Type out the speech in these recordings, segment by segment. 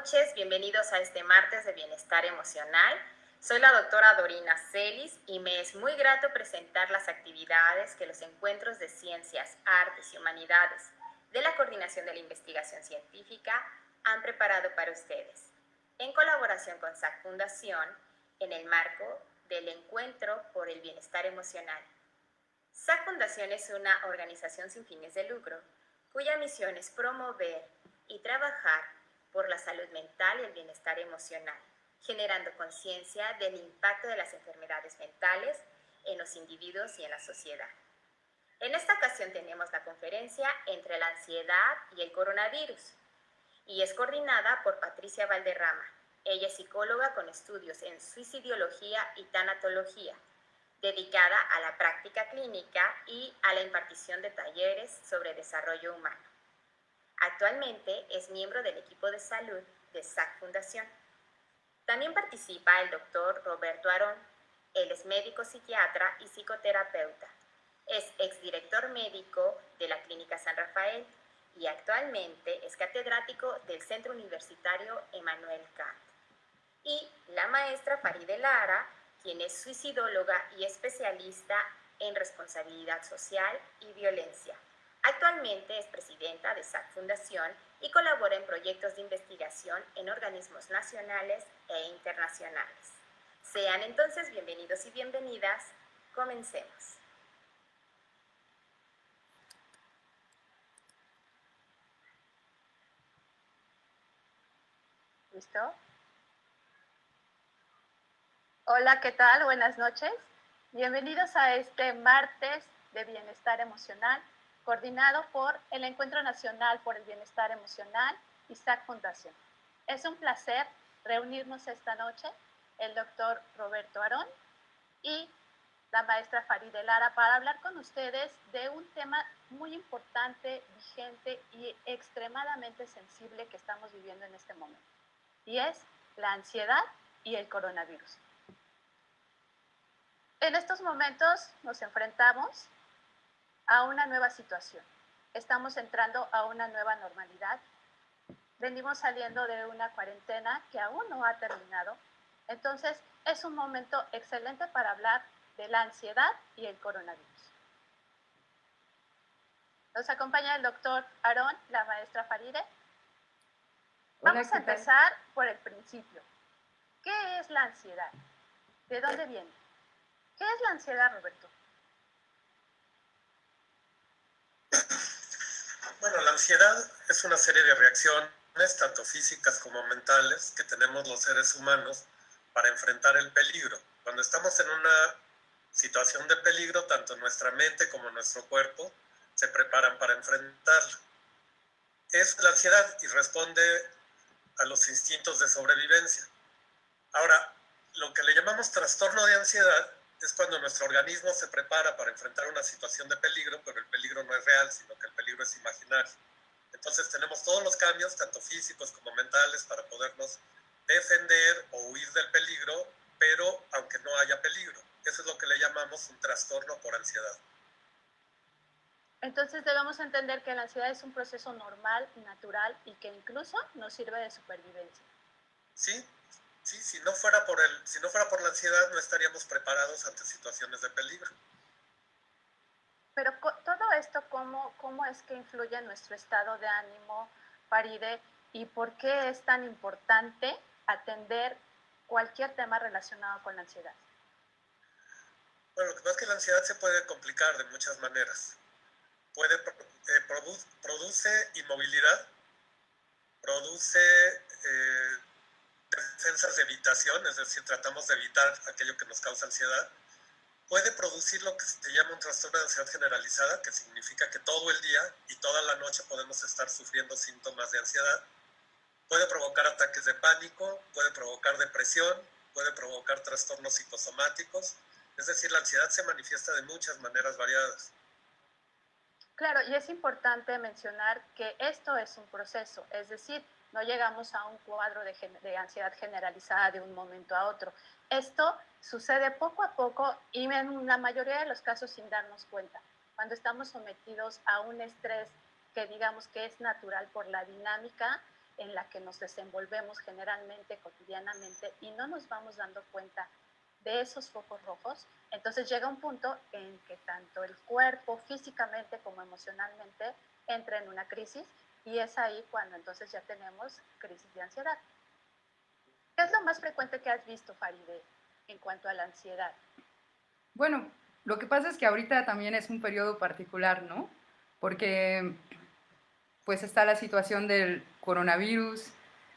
noches, bienvenidos a este martes de Bienestar Emocional. Soy la doctora Dorina Celis y me es muy grato presentar las actividades que los encuentros de Ciencias, Artes y Humanidades de la Coordinación de la Investigación Científica han preparado para ustedes, en colaboración con SAC Fundación, en el marco del Encuentro por el Bienestar Emocional. SAC Fundación es una organización sin fines de lucro, cuya misión es promover y trabajar por la salud mental y el bienestar emocional, generando conciencia del impacto de las enfermedades mentales en los individuos y en la sociedad. En esta ocasión tenemos la conferencia Entre la ansiedad y el coronavirus, y es coordinada por Patricia Valderrama. Ella es psicóloga con estudios en suicidología y tanatología, dedicada a la práctica clínica y a la impartición de talleres sobre desarrollo humano. Actualmente es miembro del equipo de salud de SAC Fundación. También participa el doctor Roberto Arón. Él es médico psiquiatra y psicoterapeuta. Es exdirector médico de la Clínica San Rafael y actualmente es catedrático del Centro Universitario Emmanuel Kant. Y la maestra Faride Lara, quien es suicidóloga y especialista en responsabilidad social y violencia. Actualmente es presidenta de SAC Fundación y colabora en proyectos de investigación en organismos nacionales e internacionales. Sean entonces bienvenidos y bienvenidas. Comencemos. ¿Listo? Hola, ¿qué tal? Buenas noches. Bienvenidos a este martes de Bienestar Emocional, coordinado por el Encuentro Nacional por el Bienestar Emocional y SAC Fundación. Es un placer reunirnos esta noche, el doctor Roberto Arón y la maestra Faride Lara, para hablar con ustedes de un tema muy importante, vigente y extremadamente sensible que estamos viviendo en este momento, y es la ansiedad y el coronavirus. En estos momentos nos enfrentamos a una nueva situación. Estamos entrando a una nueva normalidad. Venimos saliendo de una cuarentena que aún no ha terminado. Entonces, es un momento excelente para hablar de la ansiedad y el coronavirus. Nos acompaña el doctor Arón, la maestra Faride. Vamos a empezar por el principio. ¿Qué es la ansiedad? ¿De dónde viene? ¿Qué es la ansiedad, Roberto? Bueno, la ansiedad es una serie de reacciones, tanto físicas como mentales, que tenemos los seres humanos para enfrentar el peligro. Cuando estamos en una situación de peligro, tanto nuestra mente como nuestro cuerpo se preparan para enfrentarla. Es la ansiedad y responde a los instintos de sobrevivencia. Ahora, lo que le llamamos trastorno de ansiedad es cuando nuestro organismo se prepara para enfrentar una situación de peligro, pero el peligro no es real, sino que el peligro es imaginario. Entonces tenemos todos los cambios, tanto físicos como mentales, para podernos defender o huir del peligro, pero aunque no haya peligro. Eso es lo que le llamamos un trastorno por ansiedad. Entonces debemos entender que la ansiedad es un proceso normal, natural y que incluso nos sirve de supervivencia. Sí, si no fuera por la ansiedad, no estaríamos preparados ante situaciones de peligro. Pero todo esto, ¿cómo es que influye en nuestro estado de ánimo, Faride? ¿Y por qué es tan importante atender cualquier tema relacionado con la ansiedad? Bueno, lo que pasa es que la ansiedad se puede complicar de muchas maneras. Produce inmovilidad, produce defensas de evitación, es decir, tratamos de evitar aquello que nos causa ansiedad. Puede producir lo que se llama un trastorno de ansiedad generalizada, que significa que todo el día y toda la noche podemos estar sufriendo síntomas de ansiedad. Puede provocar ataques de pánico, puede provocar depresión, puede provocar trastornos psicosomáticos. Es decir, la ansiedad se manifiesta de muchas maneras variadas. Claro, y es importante mencionar que esto es un proceso, es decir, no llegamos a un cuadro de ansiedad generalizada de un momento a otro. Esto sucede poco a poco y en la mayoría de los casos sin darnos cuenta. Cuando estamos sometidos a un estrés que digamos que es natural por la dinámica en la que nos desenvolvemos generalmente, cotidianamente, y no nos vamos dando cuenta de esos focos rojos, entonces llega un punto en que tanto el cuerpo físicamente como emocionalmente entra en una crisis, y es ahí cuando entonces ya tenemos crisis de ansiedad. ¿Qué es lo más frecuente que has visto, Faride, en cuanto a la ansiedad? Bueno, lo que pasa es que ahorita también es un periodo particular, ¿no? Porque pues está la situación del coronavirus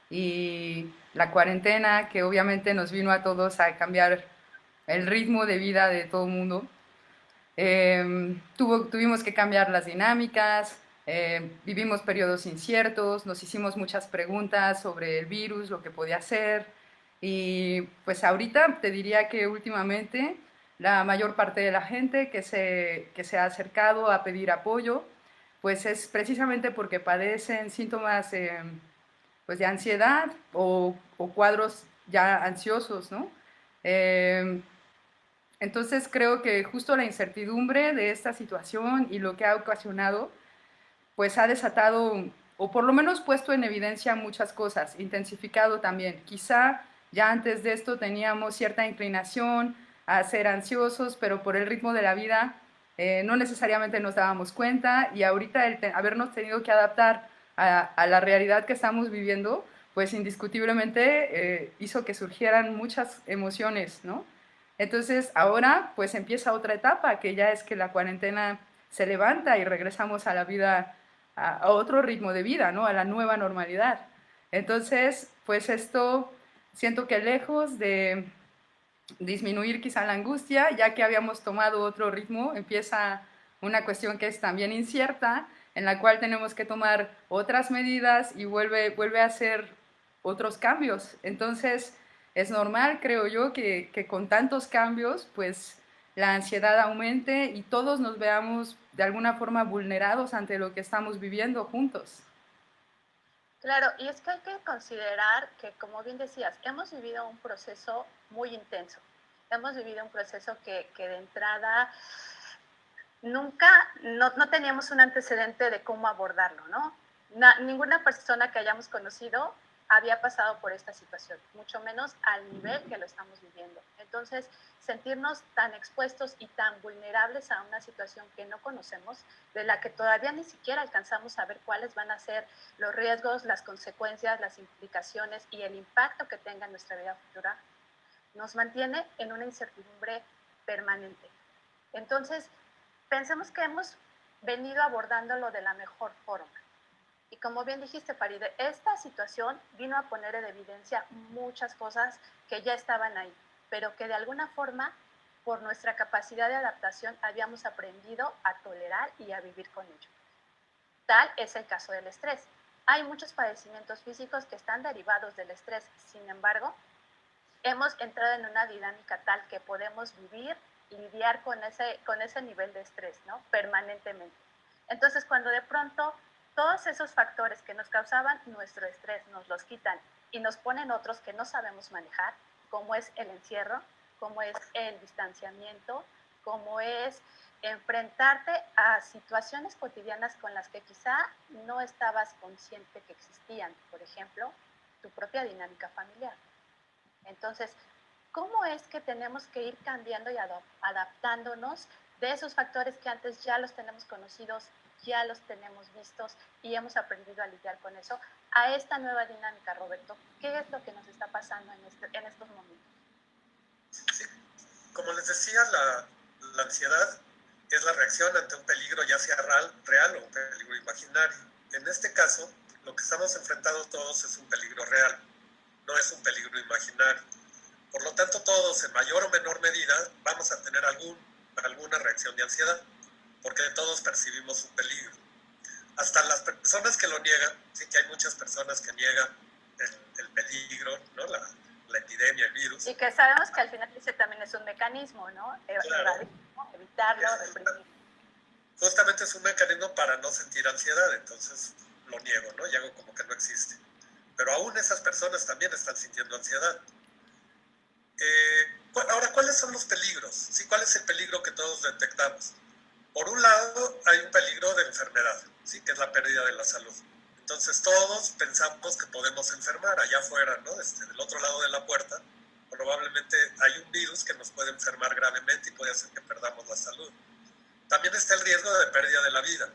y la cuarentena que obviamente nos vino a todos a cambiar el ritmo de vida de todo el mundo. Tuvimos que cambiar las dinámicas, vivimos periodos inciertos, nos hicimos muchas preguntas sobre el virus, lo que podía hacer, y pues ahorita te diría que últimamente la mayor parte de la gente que se ha acercado a pedir apoyo, pues es precisamente porque padecen síntomas pues de ansiedad o cuadros ya ansiosos, ¿no? Eh, entonces creo que justo la incertidumbre de esta situación y lo que ha ocasionado, pues ha desatado o por lo menos puesto en evidencia muchas cosas, intensificado también. Quizá ya antes de esto teníamos cierta inclinación a ser ansiosos, pero por el ritmo de la vida no necesariamente nos dábamos cuenta, y ahorita habernos tenido que adaptar a la realidad que estamos viviendo, pues indiscutiblemente hizo que surgieran muchas emociones, ¿no? Entonces ahora pues empieza otra etapa, que ya es que la cuarentena se levanta y regresamos a la vida, a otro ritmo de vida, ¿no? A la nueva normalidad. Entonces, pues esto siento que lejos de disminuir quizá la angustia, ya que habíamos tomado otro ritmo, empieza una cuestión que es también incierta, en la cual tenemos que tomar otras medidas y vuelve a hacer otros cambios. Entonces, es normal, creo yo, que con tantos cambios, pues la ansiedad aumente y todos nos veamos de alguna forma vulnerados ante lo que estamos viviendo juntos. Claro, y es que hay que considerar que, como bien decías, hemos vivido un proceso muy intenso. Hemos vivido un proceso que de entrada nunca, no teníamos un antecedente de cómo abordarlo, ¿no? Ninguna persona que hayamos conocido había pasado por esta situación, mucho menos al nivel que lo estamos viviendo. Entonces, sentirnos tan expuestos y tan vulnerables a una situación que no conocemos, de la que todavía ni siquiera alcanzamos a ver cuáles van a ser los riesgos, las consecuencias, las implicaciones y el impacto que tenga en nuestra vida futura, nos mantiene en una incertidumbre permanente. Entonces, pensemos que hemos venido abordándolo de la mejor forma. Y como bien dijiste, Faride, esta situación vino a poner en evidencia muchas cosas que ya estaban ahí, pero que de alguna forma, por nuestra capacidad de adaptación, habíamos aprendido a tolerar y a vivir con ello. Tal es el caso del estrés. Hay muchos padecimientos físicos que están derivados del estrés, sin embargo, hemos entrado en una dinámica tal que podemos vivir y lidiar con ese nivel de estrés, ¿no? Permanentemente. Entonces, cuando de pronto todos esos factores que nos causaban nuestro estrés nos los quitan y nos ponen otros que no sabemos manejar, como es el encierro, como es el distanciamiento, como es enfrentarte a situaciones cotidianas con las que quizá no estabas consciente que existían, por ejemplo, tu propia dinámica familiar. Entonces, ¿cómo es que tenemos que ir cambiando y adaptándonos de esos factores que antes ya los tenemos conocidos, ya los tenemos vistos y hemos aprendido a lidiar con eso, a esta nueva dinámica, Roberto? ¿Qué es lo que nos está pasando en estos momentos? Sí, como les decía, la ansiedad es la reacción ante un peligro, ya sea real o un peligro imaginario. En este caso, lo que estamos enfrentando todos es un peligro real, no es un peligro imaginario. Por lo tanto, todos, en mayor o menor medida, vamos a tener alguna reacción de ansiedad, porque todos percibimos un peligro. Hasta las personas que lo niegan, sí que hay muchas personas que niegan el peligro, ¿no? La epidemia, el virus. Y que sabemos que al final ese también es un mecanismo, ¿no? Claro. Evitarlo, reprimir. Justamente es un mecanismo para no sentir ansiedad, entonces lo niego, ¿no? Y hago como que no existe. Pero aún esas personas también están sintiendo ansiedad. Ahora, ¿cuáles son los peligros? ¿Sí? ¿Cuál es el peligro que todos detectamos? Por un lado, hay un peligro de enfermedad, ¿sí? Que es la pérdida de la salud. Entonces todos pensamos que podemos enfermar allá afuera, ¿no? Del otro lado de la puerta, probablemente hay un virus que nos puede enfermar gravemente y puede hacer que perdamos la salud. También está el riesgo de pérdida de la vida.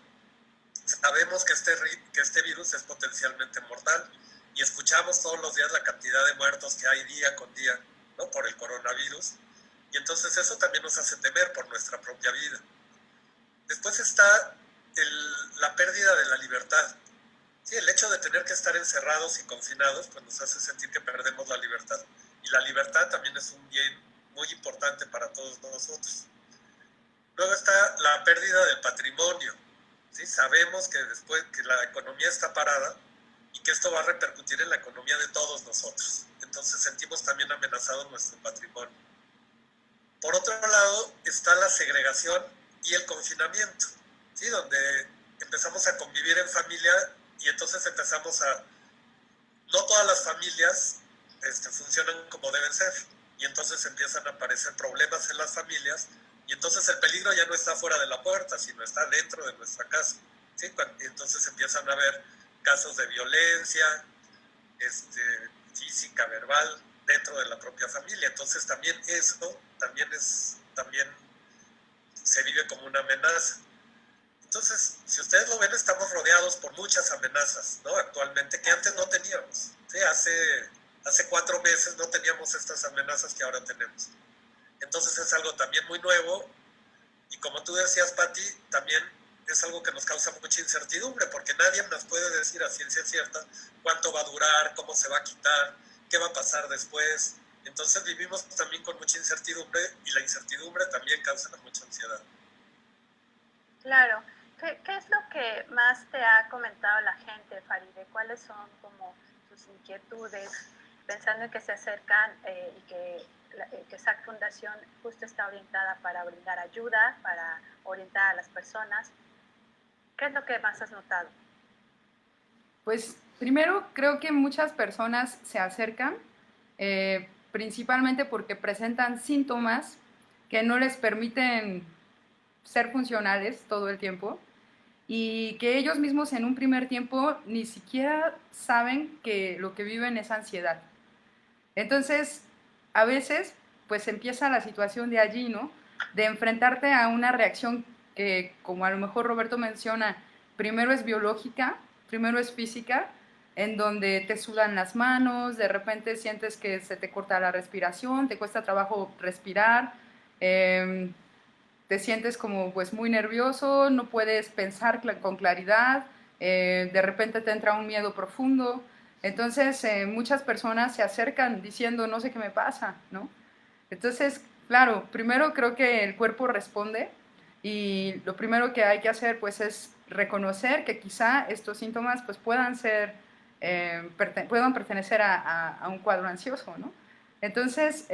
Sabemos que este virus es potencialmente mortal y escuchamos todos los días la cantidad de muertos que hay día con día, ¿no? Por el coronavirus, y entonces eso también nos hace temer por nuestra propia vida. Después está la pérdida de la libertad. Sí, el hecho de tener que estar encerrados y confinados pues nos hace sentir que perdemos la libertad. Y la libertad también es un bien muy importante para todos nosotros. Luego está la pérdida del patrimonio. ¿Sí? Sabemos que después que la economía está parada y que esto va a repercutir en la economía de todos nosotros. Entonces sentimos también amenazado nuestro patrimonio. Por otro lado está la segregación y el confinamiento, ¿sí? Donde empezamos a convivir en familia y entonces empezamos a... No todas las familias funcionan como deben ser y entonces empiezan a aparecer problemas en las familias y entonces el peligro ya no está fuera de la puerta, sino está dentro de nuestra casa, ¿sí? Y entonces empiezan a haber casos de violencia física, verbal, dentro de la propia familia. Entonces también eso también se vive como una amenaza. Entonces, si ustedes lo ven, estamos rodeados por muchas amenazas, ¿no? Actualmente, que antes no teníamos. ¿Sí? Hace 4 meses no teníamos estas amenazas que ahora tenemos. Entonces es algo también muy nuevo y como tú decías, Patti, también es algo que nos causa mucha incertidumbre porque nadie nos puede decir a ciencia cierta cuánto va a durar, cómo se va a quitar, qué va a pasar después. Entonces vivimos también con mucha incertidumbre y la incertidumbre también causa mucha ansiedad. Claro. ¿Qué es lo que más te ha comentado la gente, Faride? ¿Cuáles son como sus inquietudes, pensando en que se acercan y que esa fundación justo está orientada para brindar ayuda, para orientar a las personas? ¿Qué es lo que más has notado? Pues primero creo que muchas personas se acercan principalmente porque presentan síntomas que no les permiten ser funcionales todo el tiempo y que ellos mismos en un primer tiempo ni siquiera saben que lo que viven es ansiedad. Entonces, a veces, pues empieza la situación de allí, ¿no? De enfrentarte a una reacción que, como a lo mejor Roberto menciona, primero es biológica, primero es física, en donde te sudan las manos, de repente sientes que se te corta la respiración, te cuesta trabajo respirar, te sientes como pues muy nervioso, no puedes pensar con claridad, de repente te entra un miedo profundo. Entonces muchas personas se acercan diciendo no sé qué me pasa, ¿no? Entonces, claro, primero creo que el cuerpo responde y lo primero que hay que hacer pues es reconocer que quizá estos síntomas pues puedan ser, puedan pertenecer a un cuadro ansioso, ¿no? Entonces,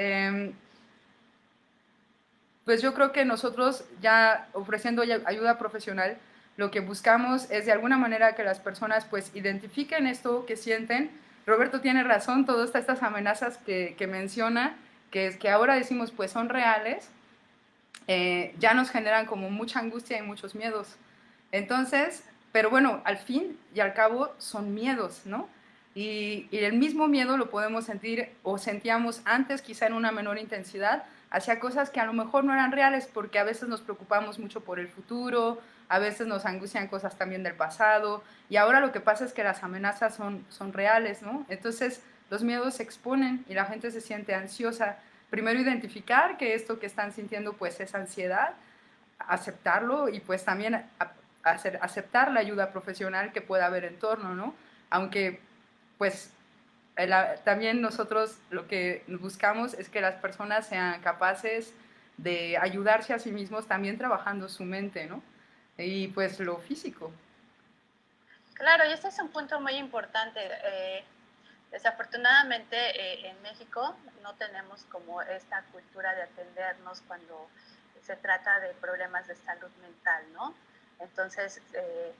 pues yo creo que nosotros ya ofreciendo ayuda profesional, lo que buscamos es de alguna manera que las personas pues identifiquen esto que sienten. Roberto tiene razón, todas estas amenazas que menciona, que ahora decimos pues son reales, ya nos generan como mucha angustia y muchos miedos. Entonces, pero bueno, al fin y al cabo son miedos, ¿no? Y el mismo miedo lo podemos sentir o sentíamos antes quizá en una menor intensidad hacia cosas que a lo mejor no eran reales porque a veces nos preocupamos mucho por el futuro, a veces nos angustian cosas también del pasado y ahora lo que pasa es que las amenazas son reales, ¿no? Entonces los miedos se exponen y la gente se siente ansiosa. Primero identificar que esto que están sintiendo pues es ansiedad, aceptarlo y pues también aceptar la ayuda profesional que pueda haber en torno, ¿no? Aunque pues también nosotros lo que buscamos es que las personas sean capaces de ayudarse a sí mismos también trabajando su mente, ¿no? Y pues lo físico. Claro, y este es un punto muy importante. Desafortunadamente en México no tenemos como esta cultura de atendernos cuando se trata de problemas de salud mental, ¿no? Entonces,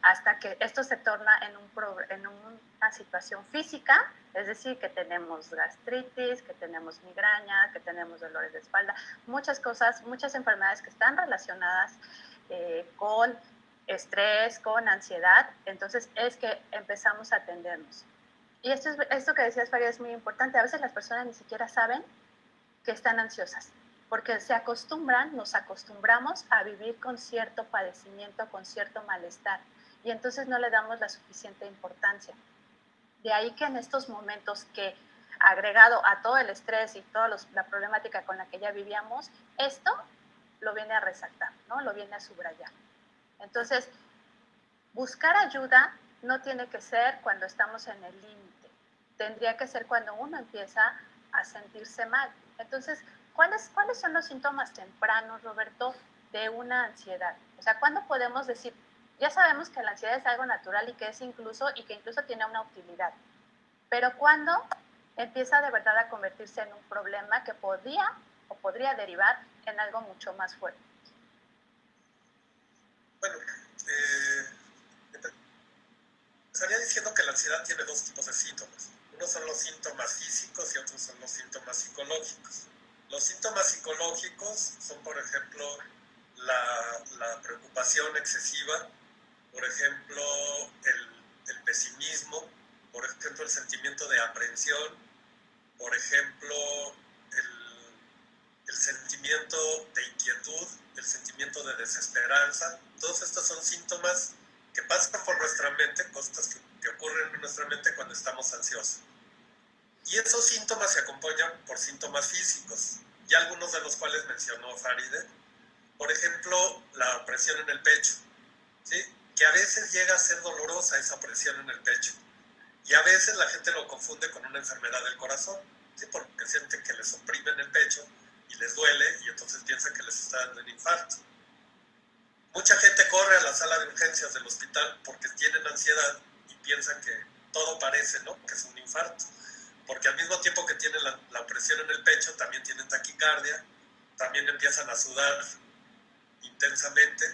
hasta que esto se torna en una situación física, es decir, que tenemos gastritis, que tenemos migraña, que tenemos dolores de espalda, muchas cosas, muchas enfermedades que están relacionadas con estrés, con ansiedad, entonces es que empezamos a atendernos. Y esto que decías, Faria, es muy importante. A veces las personas ni siquiera saben que están ansiosas, porque nos acostumbramos a vivir con cierto padecimiento, con cierto malestar, y entonces no le damos la suficiente importancia. De ahí que en estos momentos que, agregado a todo el estrés y toda la problemática con la que ya vivíamos, esto lo viene a resaltar, ¿no? Lo viene a subrayar. Entonces, buscar ayuda no tiene que ser cuando estamos en el límite, tendría que ser cuando uno empieza a sentirse mal. Entonces, ¿cuáles son los síntomas tempranos, Roberto, de una ansiedad? O sea, ¿cuándo podemos decir, ya sabemos que la ansiedad es algo natural y que incluso tiene una utilidad, pero cuándo empieza de verdad a convertirse en un problema que podría derivar en algo mucho más fuerte? Bueno, estaría diciendo que la ansiedad tiene dos tipos de síntomas. Unos son los síntomas físicos y otros son los síntomas psicológicos. Los síntomas psicológicos son, por ejemplo, la preocupación excesiva, por ejemplo, el pesimismo, por ejemplo, el sentimiento de aprensión, por ejemplo, el sentimiento de inquietud, el sentimiento de desesperanza. Todos estos son síntomas que pasan por nuestra mente, cosas que ocurren en nuestra mente cuando estamos ansiosos. Y esos síntomas se acompañan por síntomas físicos, y algunos de los cuales mencionó Faride. Por ejemplo, la presión en el pecho, ¿sí? Que a veces llega a ser dolorosa esa presión en el pecho. Y a veces la gente lo confunde con una enfermedad del corazón, ¿sí? Porque sienten que les oprimen el pecho y les duele, y entonces piensan que les está dando un infarto. Mucha gente corre a la sala de urgencias del hospital porque tienen ansiedad y piensan que todo parece, ¿no?, que es un infarto. Porque al mismo tiempo que tienen la presión en el pecho, también tienen taquicardia, también empiezan a sudar intensamente.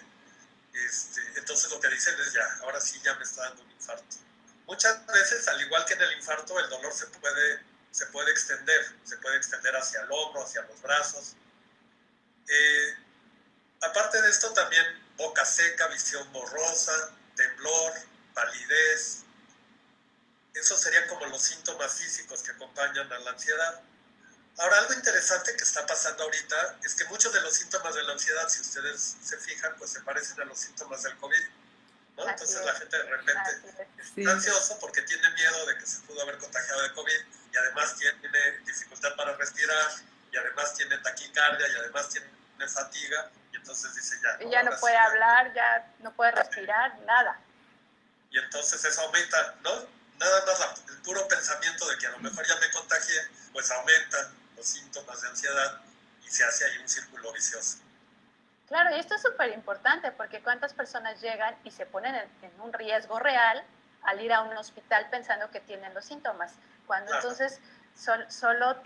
Entonces lo que dicen es, ya, ahora sí ya me está dando un infarto. Muchas veces, al igual que en el infarto, el dolor se puede extender hacia el hombro, hacia los brazos. Aparte de esto, también boca seca, visión borrosa, temblor, palidez. Esos serían como los síntomas físicos que acompañan a la ansiedad. Ahora, algo interesante que está pasando ahorita es que muchos de los síntomas de la ansiedad, si ustedes se fijan, pues se parecen a los síntomas del COVID, ¿no? Entonces la gente de repente está ansiosa porque tiene miedo de que se pudo haber contagiado de COVID, y además tiene dificultad para respirar, y además tiene taquicardia, y además tiene fatiga, y entonces dice ya. Y ya no puede hablar, ya no puede respirar, nada. Y entonces eso aumenta, ¿no? Nada más el puro pensamiento de que a lo mejor ya me contagié, pues aumenta los síntomas de ansiedad y se hace ahí un círculo vicioso. Claro, y esto es súper importante porque cuántas personas llegan y se ponen en un riesgo real al ir a un hospital pensando que tienen los síntomas, cuando claro, entonces solo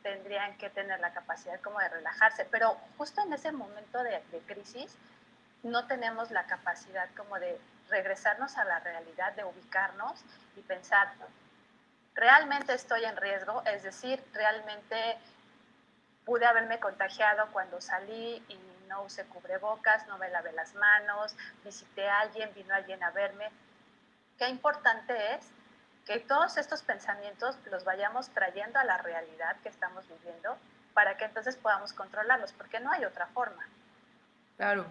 tendrían que tener la capacidad como de relajarse, pero justo en ese momento de crisis no tenemos la capacidad como de regresarnos a la realidad, de ubicarnos y pensar, ¿realmente estoy en riesgo? Es decir, ¿realmente pude haberme contagiado cuando salí y no usé cubrebocas, no me lavé las manos, visité a alguien, vino alguien a verme? Qué importante es que todos estos pensamientos los vayamos trayendo a la realidad que estamos viviendo para que entonces podamos controlarlos, porque no hay otra forma. Claro.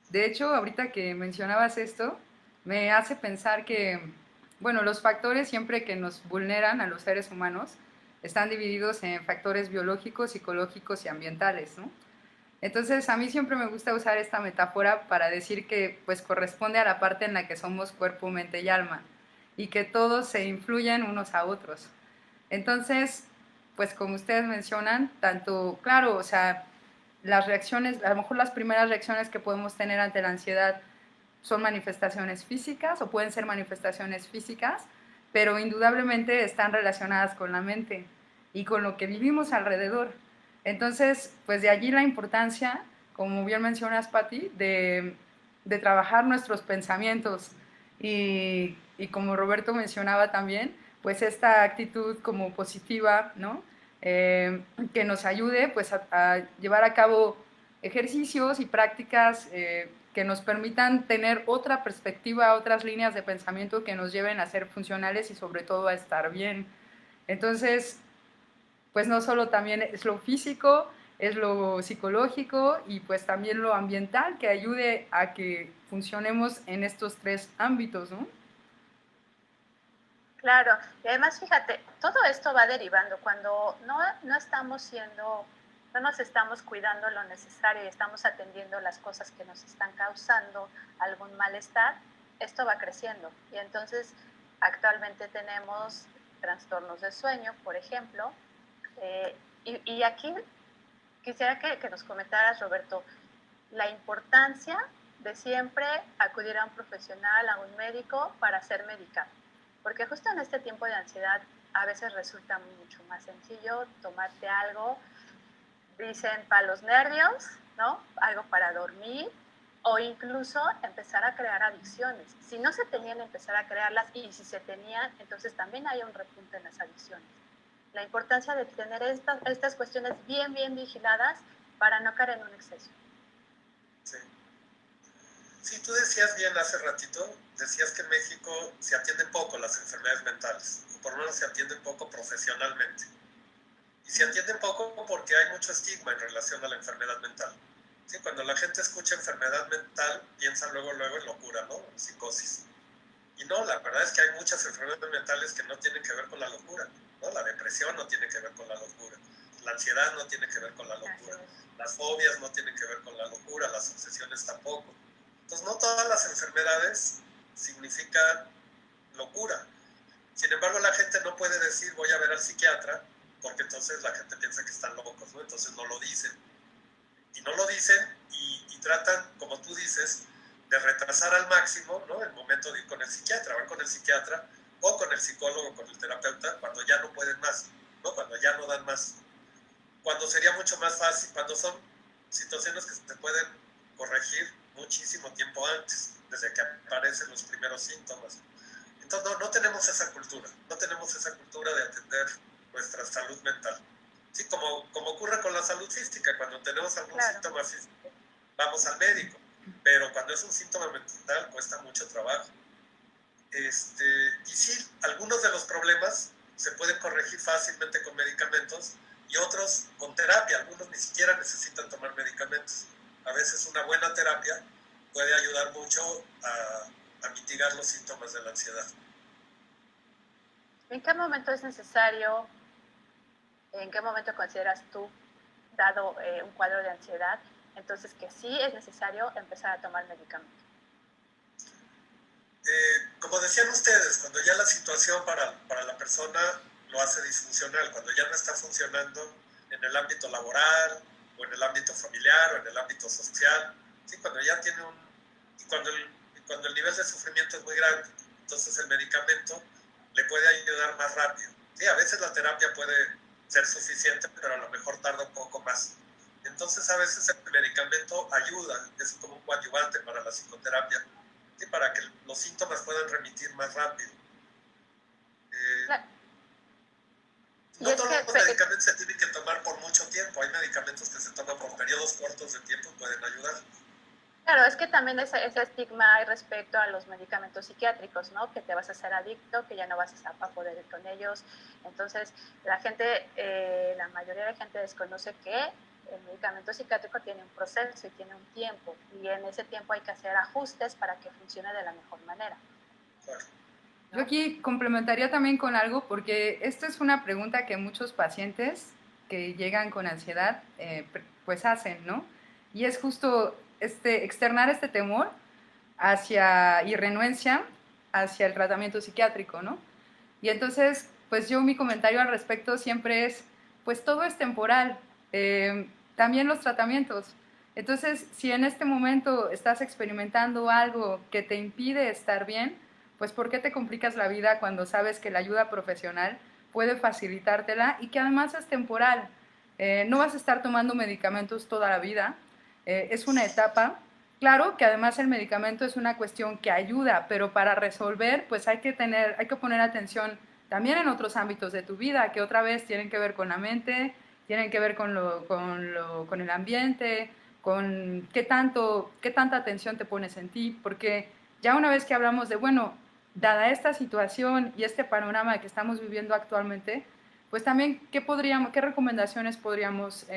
De hecho, ahorita que mencionabas esto, me hace pensar que, bueno, los factores siempre que nos vulneran a los seres humanos están divididos en factores biológicos, psicológicos y ambientales, ¿no? Entonces, a mí siempre me gusta usar esta metáfora para decir que, pues, corresponde a la parte en la que somos cuerpo, mente y alma, y que todos se influyen unos a otros. Entonces, pues, como ustedes mencionan, tanto, claro, o sea, las reacciones, a lo mejor las primeras reacciones que podemos tener ante la ansiedad son manifestaciones físicas o pueden ser manifestaciones físicas, pero indudablemente están relacionadas con la mente y con lo que vivimos alrededor. Entonces, pues de allí la importancia, como bien mencionas, Patti, de trabajar nuestros pensamientos y como Roberto mencionaba también, pues esta actitud como positiva, ¿no? Que nos ayude pues a llevar a cabo ejercicios y prácticas que nos permitan tener otra perspectiva, otras líneas de pensamiento que nos lleven a ser funcionales y sobre todo a estar bien. Entonces, pues no solo también es lo físico, es lo psicológico y pues también lo ambiental que ayude a que funcionemos en estos tres ámbitos, ¿no? Claro, y además fíjate, todo esto va derivando cuando no estamos siendo, no nos estamos cuidando lo necesario y estamos atendiendo las cosas que nos están causando algún malestar, esto va creciendo. Y entonces actualmente tenemos trastornos de sueño, por ejemplo, y aquí quisiera que nos comentaras, Roberto, la importancia de siempre acudir a un profesional, a un médico para ser medicado. Porque justo en este tiempo de ansiedad a veces resulta mucho más sencillo tomarte algo, dicen para los nervios, ¿no? Algo para dormir o incluso empezar a crear adicciones. Si no se tenían, empezar a crearlas y si se tenían, entonces también hay un repunte en las adicciones. La importancia de tener estas cuestiones bien vigiladas para no caer en un exceso. Sí. Sí, tú decías bien hace ratito, decías que en México se atienden poco las enfermedades mentales, o por lo menos se atienden poco profesionalmente. Y se atienden poco porque hay mucho estigma en relación a la enfermedad mental. Sí, cuando la gente escucha enfermedad mental, piensa luego en locura, ¿no? En psicosis. Y no, la verdad es que hay muchas enfermedades mentales que no tienen que ver con la locura, ¿no? La depresión no tiene que ver con la locura, la ansiedad no tiene que ver con la locura, las fobias no tienen que ver con la locura, las obsesiones tampoco. Entonces, no todas las enfermedades significan locura. Sin embargo, la gente no puede decir voy a ver al psiquiatra, porque entonces la gente piensa que están locos, ¿no? Entonces no lo dicen. Y no lo dicen y tratan, como tú dices, de retrasar al máximo, ¿no? El momento de ir con el psiquiatra. Van con el psiquiatra o con el psicólogo, con el terapeuta, cuando ya no pueden más, ¿no? Cuando ya no dan más. Cuando sería mucho más fácil, cuando son situaciones que se pueden corregir muchísimo tiempo antes, desde que aparecen los primeros síntomas. Entonces no tenemos esa cultura, no tenemos esa cultura de atender nuestra salud mental. Sí, como ocurre con la salud física, cuando tenemos algún síntoma físico, vamos al médico, pero cuando es un síntoma mental cuesta mucho trabajo. Y sí, algunos de los problemas se pueden corregir fácilmente con medicamentos y otros con terapia. Algunos ni siquiera necesitan tomar medicamentos. A veces una buena terapia puede ayudar mucho a mitigar los síntomas de la ansiedad. ¿En qué momento es necesario, en qué momento consideras tú, dado un cuadro de ansiedad, entonces que sí es necesario empezar a tomar medicamentos? Como decían ustedes, cuando ya la situación para la persona lo hace disfuncional, cuando ya no está funcionando en el ámbito laboral, o en el ámbito familiar, o en el ámbito social, ¿sí? Cuando ya tiene cuando el nivel de sufrimiento es muy grande, entonces el medicamento le puede ayudar más rápido. Sí, a veces la terapia puede ser suficiente, pero a lo mejor tarda un poco más. Entonces a veces el medicamento ayuda, es como un coadyuvante para la psicoterapia, ¿sí? Para que los síntomas puedan remitir más rápido. No todos los medicamentos se tienen que tomar por mucho tiempo. Hay medicamentos que se toman por periodos cortos de tiempo y pueden ayudar. Claro, es que también ese estigma hay respecto a los medicamentos psiquiátricos, ¿no? Que te vas a hacer adicto, que ya no vas a poder ir con ellos. Entonces, la mayoría de la gente desconoce que el medicamento psiquiátrico tiene un proceso y tiene un tiempo. Y en ese tiempo hay que hacer ajustes para que funcione de la mejor manera. Claro. Yo aquí complementaría también con algo, porque esto es una pregunta que muchos pacientes que llegan con ansiedad pues hacen, ¿no? Y es justo externar este temor y renuencia hacia el tratamiento psiquiátrico, ¿no? Y entonces, pues mi comentario al respecto siempre es, pues todo es temporal, también los tratamientos. Entonces, si en este momento estás experimentando algo que te impide estar bien, pues ¿por qué te complicas la vida cuando sabes que la ayuda profesional puede facilitártela y que además es temporal? No vas a estar tomando medicamentos toda la vida, es una etapa. Claro que además el medicamento es una cuestión que ayuda, pero para resolver pues hay que poner atención también en otros ámbitos de tu vida, que otra vez tienen que ver con la mente, tienen que ver con el ambiente, con qué tanta atención te pones en ti, porque ya una vez que hablamos de, bueno, dada esta situación y este panorama que estamos viviendo actualmente, pues también qué recomendaciones podríamos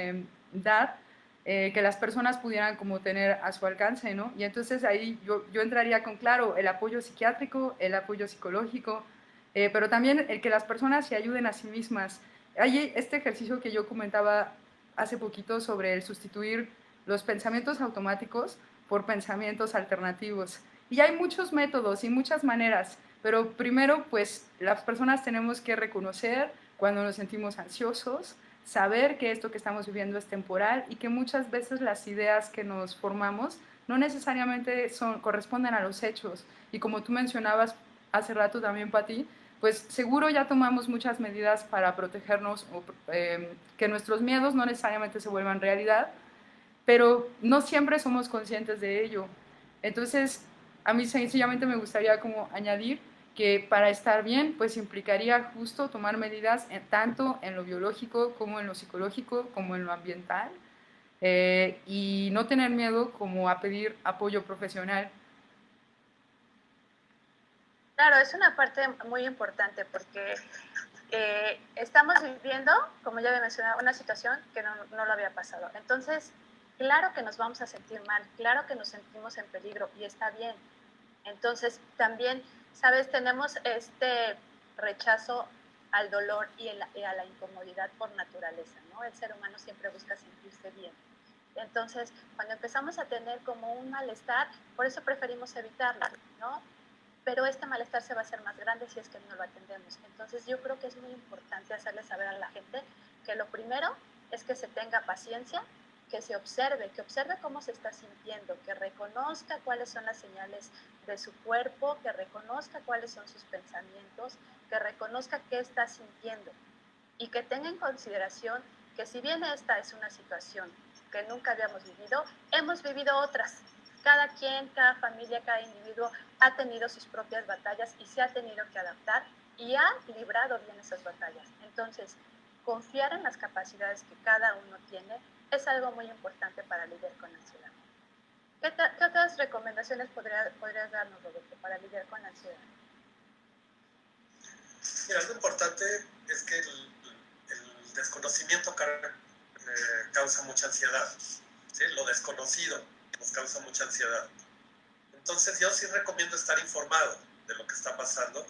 dar que las personas pudieran como tener a su alcance, ¿no? Y entonces ahí yo entraría con, claro, el apoyo psiquiátrico, el apoyo psicológico, pero también el que las personas se ayuden a sí mismas. Hay este ejercicio que yo comentaba hace poquito sobre el sustituir los pensamientos automáticos por pensamientos alternativos. Y hay muchos métodos y muchas maneras, pero primero pues las personas tenemos que reconocer cuando nos sentimos ansiosos, saber que esto que estamos viviendo es temporal y que muchas veces las ideas que nos formamos no necesariamente corresponden a los hechos. Y como tú mencionabas hace rato también, Pati, pues seguro ya tomamos muchas medidas para protegernos o que nuestros miedos no necesariamente se vuelvan realidad, pero no siempre somos conscientes de ello. Entonces, a mí sencillamente me gustaría como añadir que para estar bien, pues implicaría justo tomar medidas tanto en lo biológico como en lo psicológico, como en lo ambiental, y no tener miedo como a pedir apoyo profesional. Claro, es una parte muy importante porque estamos viviendo, como ya había mencionado, una situación que no lo había pasado. Entonces, claro que nos vamos a sentir mal, claro que nos sentimos en peligro y está bien. Entonces, también, ¿sabes? Tenemos este rechazo al dolor y a la incomodidad por naturaleza, ¿no? El ser humano siempre busca sentirse bien. Entonces, cuando empezamos a tener como un malestar, por eso preferimos evitarlo, ¿no? Pero este malestar se va a hacer más grande si es que no lo atendemos. Entonces yo creo que es muy importante hacerle saber a la gente que lo primero es que se tenga paciencia, que observe cómo se está sintiendo, que reconozca cuáles son las señales de su cuerpo, que reconozca cuáles son sus pensamientos, que reconozca qué está sintiendo y que tenga en consideración que si bien esta es una situación que nunca habíamos vivido, hemos vivido otras. Cada quien, cada familia, cada individuo ha tenido sus propias batallas y se ha tenido que adaptar y ha librado bien esas batallas. Entonces, confiar en las capacidades que cada uno tiene es algo muy importante para lidiar con la ansiedad. ¿Qué otras recomendaciones podrías darnos, Roberto, para lidiar con la ansiedad? Mira, lo importante es que el desconocimiento causa mucha ansiedad. ¿Sí? Lo desconocido nos causa mucha ansiedad. Entonces yo sí recomiendo estar informado de lo que está pasando,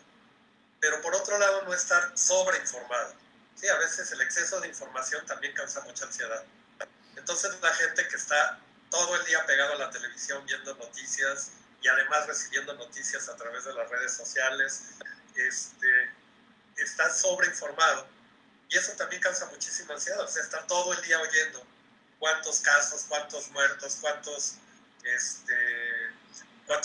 pero por otro lado no estar sobreinformado. Sí, a veces el exceso de información también causa mucha ansiedad. Entonces la gente que está todo el día pegado a la televisión viendo noticias y además recibiendo noticias a través de las redes sociales, está sobreinformado y eso también causa muchísima ansiedad. O sea, estar todo el día oyendo cuántos casos, cuántos muertos, cuántos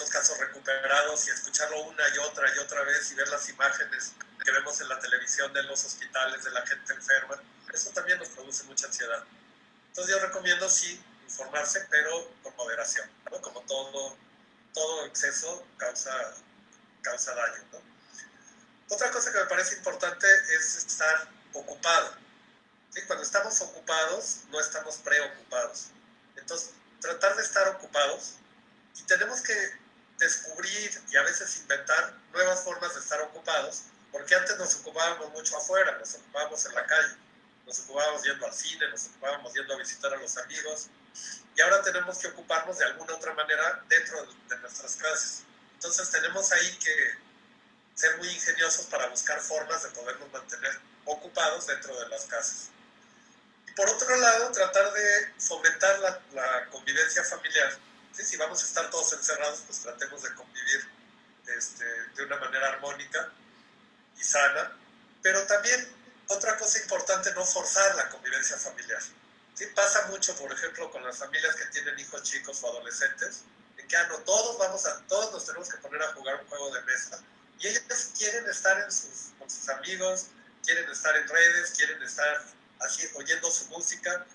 casos recuperados y escucharlo una y otra vez y ver las imágenes que vemos en la televisión de los hospitales, de la gente enferma, eso también nos produce mucha ansiedad. Entonces yo recomiendo sí informarse, pero con moderación, ¿no? Como todo exceso causa daño, ¿no? Otra cosa que me parece importante es estar ocupado. ¿Sí? Cuando estamos ocupados, no estamos preocupados. Entonces, tratar de estar ocupados y tenemos que descubrir y a veces inventar nuevas formas de estar ocupados, porque antes nos ocupábamos mucho afuera, nos ocupábamos en la calle, nos ocupábamos yendo al cine, nos ocupábamos yendo a visitar a los amigos, y ahora tenemos que ocuparnos de alguna otra manera dentro de nuestras casas. Entonces tenemos ahí que ser muy ingeniosos para buscar formas de podernos mantener ocupados dentro de las casas. Y por otro lado, tratar de fomentar la convivencia familiar. ¿Sí? Si vamos a estar todos encerrados, pues tratemos de convivir de una manera armónica y sana. Pero también, otra cosa importante, no forzar la convivencia familiar. ¿Sí? Pasa mucho, por ejemplo, con las familias que tienen hijos chicos o adolescentes, en que no, todos nos tenemos que poner a jugar un juego de mesa. Y ellos quieren estar con sus amigos, quieren estar en redes, quieren estar así oyendo su música.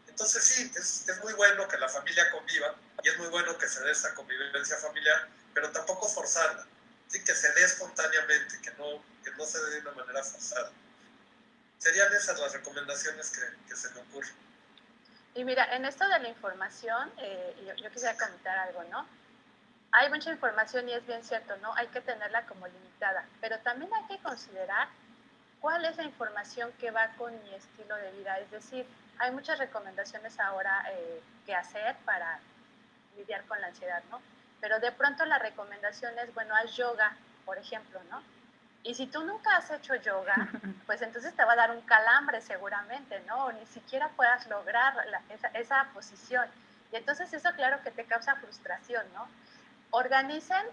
Entonces sí, es muy bueno que la familia conviva y es muy bueno que se dé esa convivencia familiar, pero tampoco forzarla. ¿Sí? Que se dé espontáneamente, que no se dé de una manera forzada. Serían esas las recomendaciones que se me ocurren. Y mira, en esto de la información, yo quisiera comentar algo, ¿no? Hay mucha información y es bien cierto, ¿no? Hay que tenerla como limitada, pero también hay que considerar cuál es la información que va con mi estilo de vida. Es decir, hay muchas recomendaciones ahora que hacer para lidiar con la ansiedad, ¿no? Pero de pronto la recomendación es, bueno, haz yoga, por ejemplo, ¿no? Y si tú nunca has hecho yoga, pues entonces te va a dar un calambre seguramente, ¿no? O ni siquiera puedas lograr esa posición. Y entonces eso claro que te causa frustración, ¿no? Organicen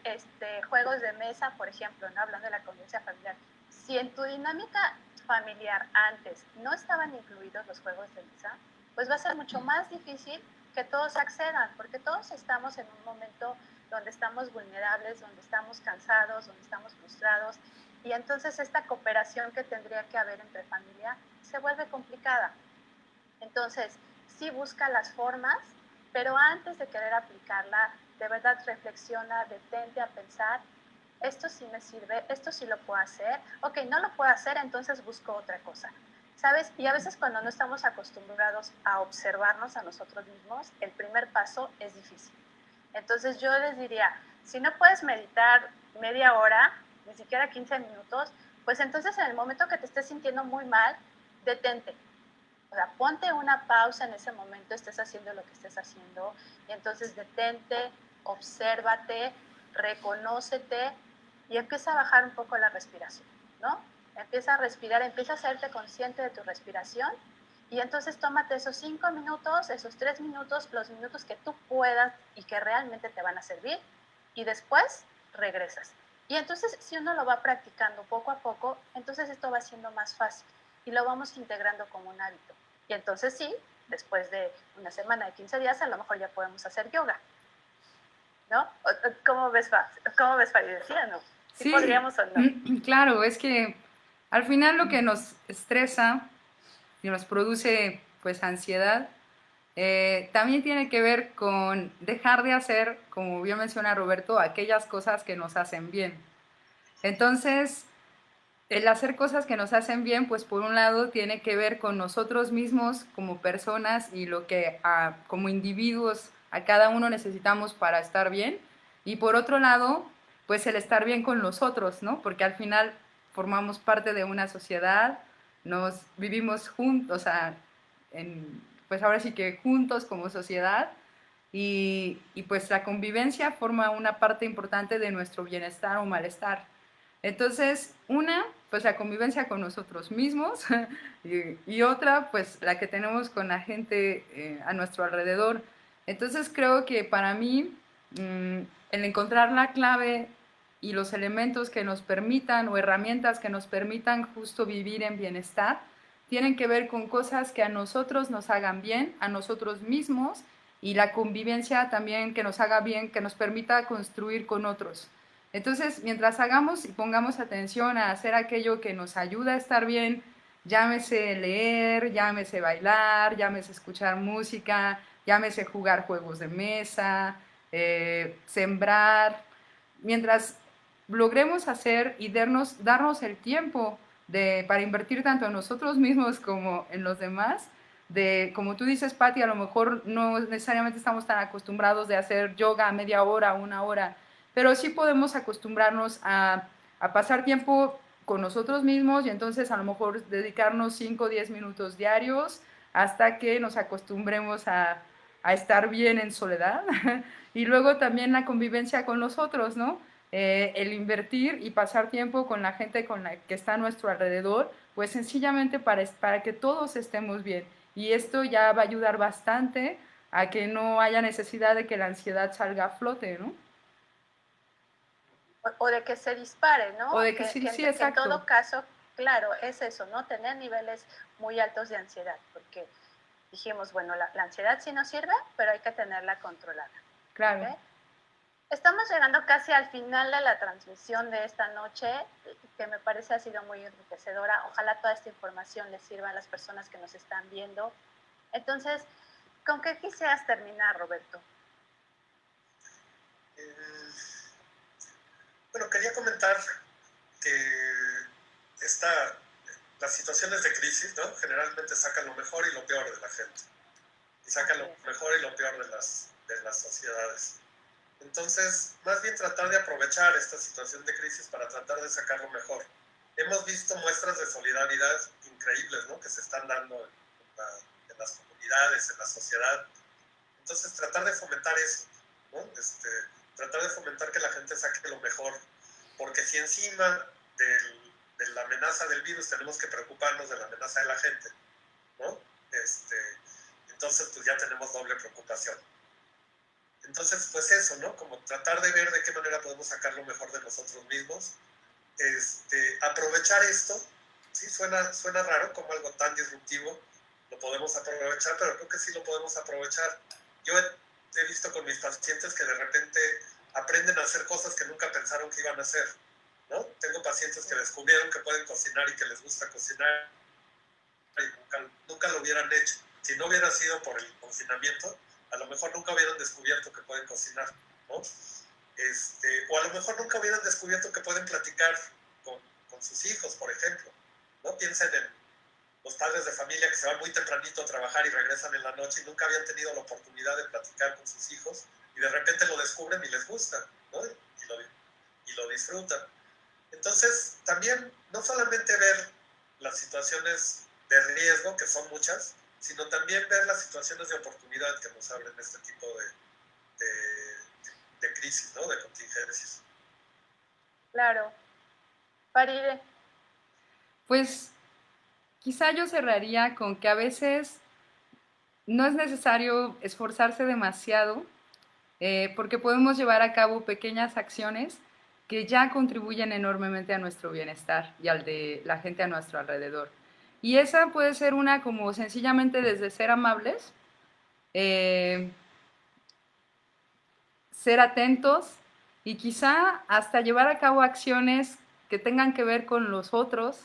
juegos de mesa, por ejemplo, ¿no? Hablando de la convivencia familiar. Si en tu dinámica familiar antes no estaban incluidos los juegos de mesa, pues va a ser mucho más difícil que todos accedan, porque todos estamos en un momento donde estamos vulnerables, donde estamos cansados, donde estamos frustrados, y entonces esta cooperación que tendría que haber entre familia se vuelve complicada. Entonces, sí busca las formas, pero antes de querer aplicarla, de verdad reflexiona, detente a pensar, esto sí me sirve, esto sí lo puedo hacer, ok, no lo puedo hacer, entonces busco otra cosa. ¿Sabes? Y a veces cuando no estamos acostumbrados a observarnos a nosotros mismos, el primer paso es difícil. Entonces yo les diría, si no puedes meditar media hora, ni siquiera 15 minutos, pues entonces en el momento que te estés sintiendo muy mal, detente. O sea, ponte una pausa en ese momento, estés haciendo lo que estés haciendo, y entonces detente, obsérvate, reconócete y empieza a bajar un poco la respiración, ¿no? Empieza a respirar, empieza a hacerte consciente de tu respiración y entonces tómate esos 5 minutos, esos 3 minutos, los minutos que tú puedas y que realmente te van a servir y después regresas. Y entonces si uno lo va practicando poco a poco, entonces esto va siendo más fácil y lo vamos integrando como un hábito. Y entonces sí, después de una semana de 15 días, a lo mejor ya podemos hacer yoga, ¿no? ¿Cómo ves, Farid? ¿Sí o no? ¿Sí Sí, podríamos o no? claro, es que al final lo que nos estresa y nos produce pues ansiedad también tiene que ver con dejar de hacer, como bien menciona Roberto, aquellas cosas que nos hacen bien. Entonces, el hacer cosas que nos hacen bien, pues por un lado tiene que ver con nosotros mismos como personas y lo que como individuos a cada uno necesitamos para estar bien. Y por otro lado, pues el estar bien con los otros, ¿no? Porque al final formamos parte de una sociedad, nos vivimos juntos, o sea, pues ahora sí que juntos como sociedad. Y pues la convivencia forma una parte importante de nuestro bienestar o malestar. Entonces, una, pues la convivencia con nosotros mismos y otra, pues la que tenemos con la gente a nuestro alrededor. Entonces, creo que para mí, el encontrar la clave y los elementos que nos permitan o herramientas que nos permitan justo vivir en bienestar, tienen que ver con cosas que a nosotros nos hagan bien, a nosotros mismos, y la convivencia también que nos haga bien, que nos permita construir con otros. Entonces, mientras hagamos y pongamos atención a hacer aquello que nos ayuda a estar bien, llámese leer, llámese bailar, llámese escuchar música, llámese jugar juegos de mesa, sembrar, mientras logremos hacer y darnos el tiempo para invertir tanto en nosotros mismos como en los demás, como tú dices, Patti, a lo mejor no necesariamente estamos tan acostumbrados de hacer yoga a media hora, una hora, pero sí podemos acostumbrarnos a pasar tiempo con nosotros mismos y entonces a lo mejor dedicarnos 5 o 10 minutos diarios hasta que nos acostumbremos a estar bien en soledad. Y luego también la convivencia con los otros, ¿no? El invertir y pasar tiempo con la gente con la que está a nuestro alrededor, pues sencillamente para que todos estemos bien. Y esto ya va a ayudar bastante a que no haya necesidad de que la ansiedad salga a flote, ¿no? O de que se dispare, ¿no? O de que sí, sí, Que en exacto. todo caso, claro, es eso, ¿no? Tener niveles muy altos de ansiedad, porque dijimos, bueno, la ansiedad sí nos sirve, pero hay que tenerla controlada. Claro. ¿Okay? Estamos llegando casi al final de la transmisión de esta noche, que me parece ha sido muy enriquecedora. Ojalá toda esta información les sirva a las personas que nos están viendo. Entonces, ¿con qué quisieras terminar, Roberto? Bueno, quería comentar que las situaciones de crisis, ¿no? Generalmente sacan lo mejor y lo peor de la gente. y saca lo mejor y lo peor de las sociedades. Entonces, más bien tratar de aprovechar esta situación de crisis para tratar de sacar lo mejor. Hemos visto muestras de solidaridad increíbles, ¿no?, que se están dando en las comunidades, en la sociedad. Entonces, tratar de fomentar eso, ¿no? Tratar de fomentar que la gente saque lo mejor, porque si encima de la amenaza del virus tenemos que preocuparnos de la amenaza de la gente, ¿no? Entonces, pues ya tenemos doble preocupación. Entonces, pues eso, ¿no? Como tratar de ver de qué manera podemos sacar lo mejor de nosotros mismos. Aprovechar esto, sí, suena raro como algo tan disruptivo, lo podemos aprovechar, pero creo que sí lo podemos aprovechar. Yo he visto con mis pacientes que de repente aprenden a hacer cosas que nunca pensaron que iban a hacer, ¿no? Tengo pacientes que descubrieron que pueden cocinar y que les gusta cocinar y nunca lo hubieran hecho. Si no hubiera sido por el confinamiento, a lo mejor nunca hubieran descubierto que pueden cocinar, ¿no? O a lo mejor nunca hubieran descubierto que pueden platicar con sus hijos, por ejemplo, ¿no? Piensen en los padres de familia que se van muy tempranito a trabajar y regresan en la noche y nunca habían tenido la oportunidad de platicar con sus hijos y de repente lo descubren y les gusta, ¿no? Y lo disfrutan. Entonces, también no solamente ver las situaciones de riesgo, que son muchas, sino también ver las situaciones de oportunidad que nos abren este tipo de crisis, ¿no? De contingencias. Claro. Faride. Pues quizá yo cerraría con que a veces no es necesario esforzarse demasiado, porque podemos llevar a cabo pequeñas acciones que ya contribuyen enormemente a nuestro bienestar y al de la gente a nuestro alrededor. Y esa puede ser una como sencillamente desde ser amables, ser atentos y quizá hasta llevar a cabo acciones que tengan que ver con los otros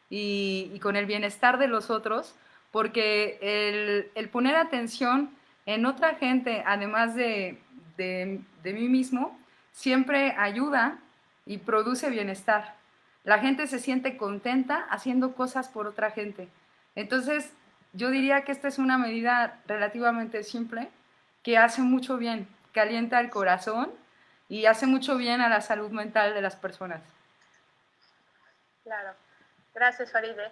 y con el bienestar de los otros, porque el poner atención en otra gente, además de mí mismo, siempre ayuda y produce bienestar. La gente se siente contenta haciendo cosas por otra gente. Entonces, yo diría que esta es una medida relativamente simple que hace mucho bien, calienta el corazón y hace mucho bien a la salud mental de las personas. Claro. Gracias, Faride.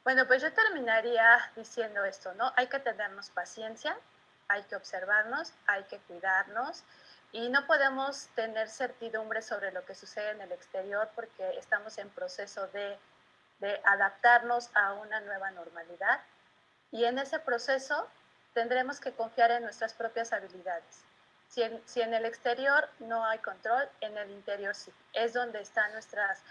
Bueno, pues yo terminaría diciendo esto, ¿no? Hay que tenernos paciencia, hay que observarnos, hay que cuidarnos y no podemos tener certidumbre sobre lo que sucede en el exterior porque estamos en proceso de adaptarnos a una nueva normalidad y en ese proceso tendremos que confiar en nuestras propias habilidades. Si en el exterior no hay control, en el interior sí. Es donde están nuestras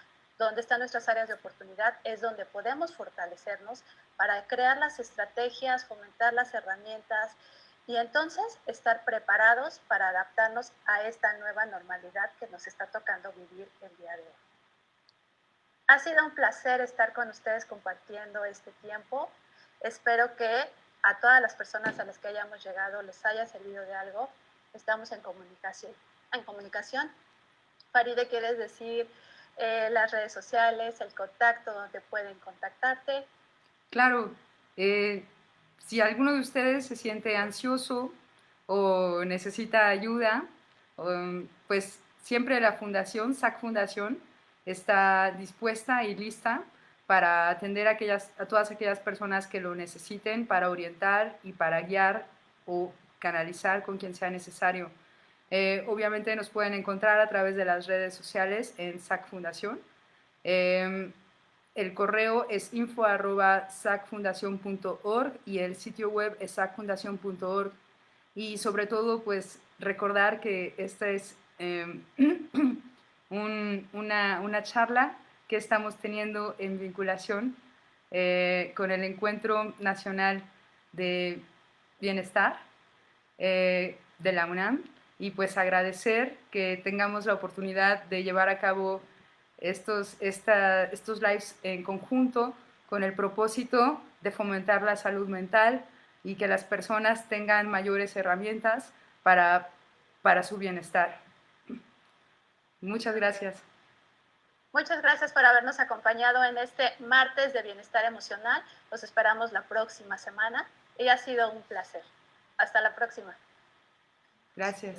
áreas de oportunidad, es donde podemos fortalecernos para crear las estrategias, fomentar las herramientas y entonces estar preparados para adaptarnos a esta nueva normalidad que nos está tocando vivir el día de hoy. Ha sido un placer estar con ustedes compartiendo este tiempo. Espero que a todas las personas a las que hayamos llegado les haya servido de algo. Estamos en comunicación. Faride, ¿quieres decir las redes sociales, el contacto donde pueden contactarte? Claro, si alguno de ustedes se siente ansioso o necesita ayuda, pues siempre la fundación, SAC Fundación, está dispuesta y lista para atender a todas aquellas personas que lo necesiten, para orientar y para guiar o canalizar con quien sea necesario. Obviamente nos pueden encontrar a través de las redes sociales en SAC Fundación. El correo es info@sacfundacion.org y el sitio web es sacfundacion.org. Y sobre todo, pues recordar que esta es una charla que estamos teniendo en vinculación con el Encuentro Nacional de Bienestar de la UNAM y pues agradecer que tengamos la oportunidad de llevar a cabo estos lives en conjunto con el propósito de fomentar la salud mental y que las personas tengan mayores herramientas para su bienestar. Muchas gracias. Muchas gracias por habernos acompañado en este martes de bienestar emocional. Los esperamos la próxima semana y ha sido un placer. Hasta la próxima. Gracias.